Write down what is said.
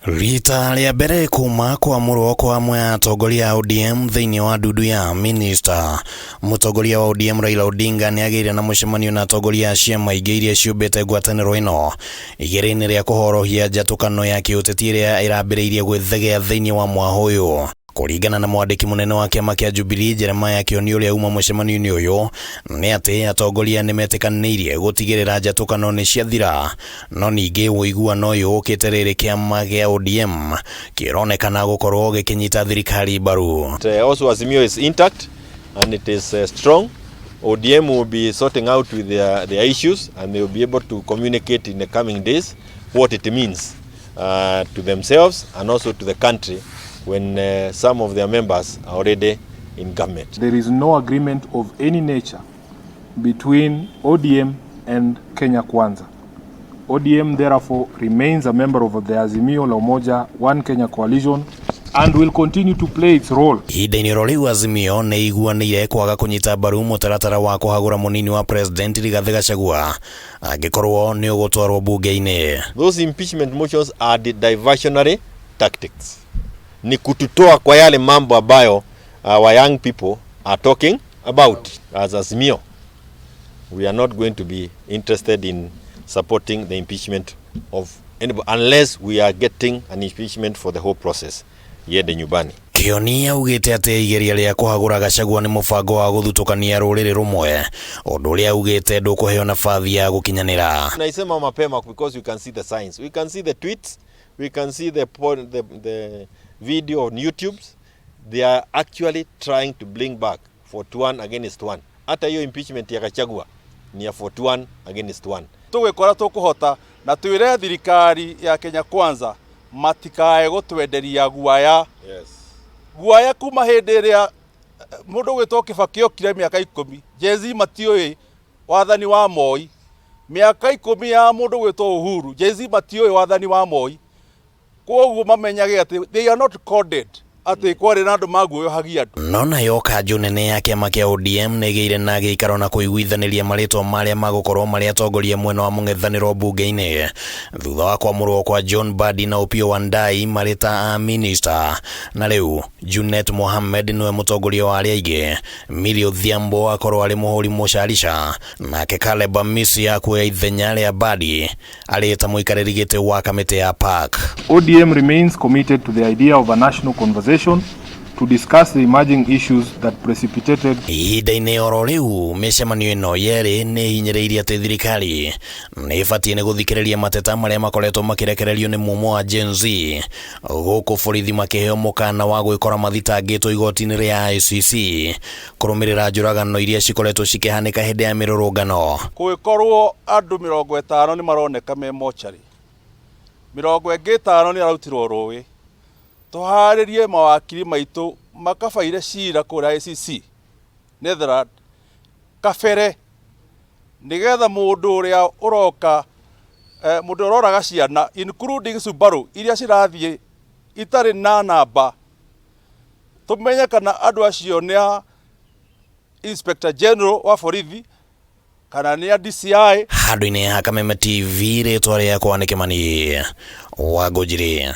Rita rĩa mbere kuma kwa mũroko wa amwe a atongoria a ODM thĩinĩ wa ndudu ya Minister. Mũtongoria wa ODM Raila Odinga nĩ agĩire na mũcemanio na atongoria a ciama ingĩ iria ciũmbĩte ngwatanĩro ĩno igĩrĩ-inĩ rĩa kũhorohia njatũkano ya kĩũteti ĩrĩa ĩrambĩrĩirie gwĩthegea thĩinĩ wa mwaka ũyũ. Kũringana na mwandĩki mũnene wa kĩama kĩa Jubilee Jeremiah Kioni ũrĩa uma mũcemanio-inĩ ũyũ nĩ atĩ atongoria nĩ metĩkanĩirie gũtigĩrĩra njatũkano nĩ ciathira, no ningĩ ũiguano ũyũ ũkĩte rĩrĩ kĩama gĩa ODM kĩronekana gũkorwo gĩkĩnyita thirikari mbaru. Also Azimio is intact and it is strong. ODM will be sorting out with their issues and they will be able to communicate in the coming days what it means to themselves and also to the country when some of their members are already in government. There is no agreement of any nature between ODM and Kenya Kwanza. ODM therefore remains a member of the Azimio la Umoja One Kenya Coalition and will continue to play its role. Ihinda-inĩ ro rĩu Azimio nĩ iguanĩire kwaga kũnyita mbaru mũtaratara wa kũhagũra mũnini wa president Rigathĩ Gachagua angĩkorwo nĩ ũgũtwarwo bunge-inĩ. Those impeachment motions are the diversionary tactics. Ni kututoa kwa yale mambo ambayo our young people are talking about. As Azimio, we are not going to be interested in supporting the impeachment of anybody unless we are getting an impeachment for the whole process yende nyumbani. Kioni augĩte atĩ igeria rĩa kũhagũra Gachagua nĩ mũbango wa gũthutũkania rũrĩrĩ rũmwe, ũndũ ũrĩa augĩte ndũkũheo nabathi ya gũkinyanĩra. Naisema mapema because we can see the signs, we can see the tweets, we can see the video on YouTube. They are actually trying to bring back 41 against 1. Hata hiyo impeachment ya Gachagua ni ya 41 against 1. Tũgwĩkora tũkũhota na twĩre thirikari ya Kenya Kwanza matikae gũtwenderia guaya. Yes. Guaya kuma hĩndĩ ĩrĩa mũndũ gwĩtwo Kĩbakĩ okire mĩaka 10. Jezi matiũĩ wathani wa Moi. Mĩaka 10 ya mũndũ gwĩtwo Uhuru. Jezi matiũĩ wathani wa Moi. Koguo mamenyage atĩ they are not coded atĩ kwarĩ na andũ maguoyohagia andũ. No nayo kanjũ nene ya kĩama kĩa ODM nĩ ĩgĩire na gĩikaro na kũiguithanĩria marĩtwa marĩa magũkorwo marĩ atongoria mwena wa mũng'ethanĩro bunge-inĩ thutha wa kwamũrwo kwa John Mbadi na Opiyo Wandayi marĩ ta minister. Na rĩu Junet Mohamed nĩwe mũtongoria wa arĩa aingĩ, Millie Odhiambo akorwo arĩ mũhũri mũcarica, nake Caleb Amisi akuoya ithenya rĩa Mbadi arĩ ta mũikarĩri gĩtĩ wa kamĩtĩ ya PAC. ODM remains committed to the idea of a national conversation to discuss the emerging issues that precipitated. Ihinda-inĩ oro rĩu mĩcemanio ĩno yerĩ nĩ hinyĩrĩirie atĩ thirikari nĩ ĩbatiĩ nĩ gũthikĩrĩria mateta marĩa makoretwo makĩrekererio nĩ mumo wa Gen Z, gũkũ borithi makĩheo mũkana wa gwĩkora mathitangĩtwo igoti-inĩ rĩa ICC kũrũmĩrĩra njũragano iria cikoretwo cikĩhanĩka hĩndĩ ya mĩrũrũngano. Kũgĩkorwo andũ 50 nĩ maroneka me mochari, 50 nĩ arutirwo rũĩ. Tũharĩrie mawakiri maitũ makabaire cira kũrĩa ICC Netherlands kabere nĩgetha mũndũ ũrĩa ũroka mũndũ ũroraga ciana including Subaru iria cirathiĩ itarĩ na namba tũmenye kana andũ acio nĩ Inspector General wa borithi kana nĩ DCI. Handũ-inĩ ha Kameme TV rĩtwa rĩakwa nĩ Kĩmani Wangũnjiri.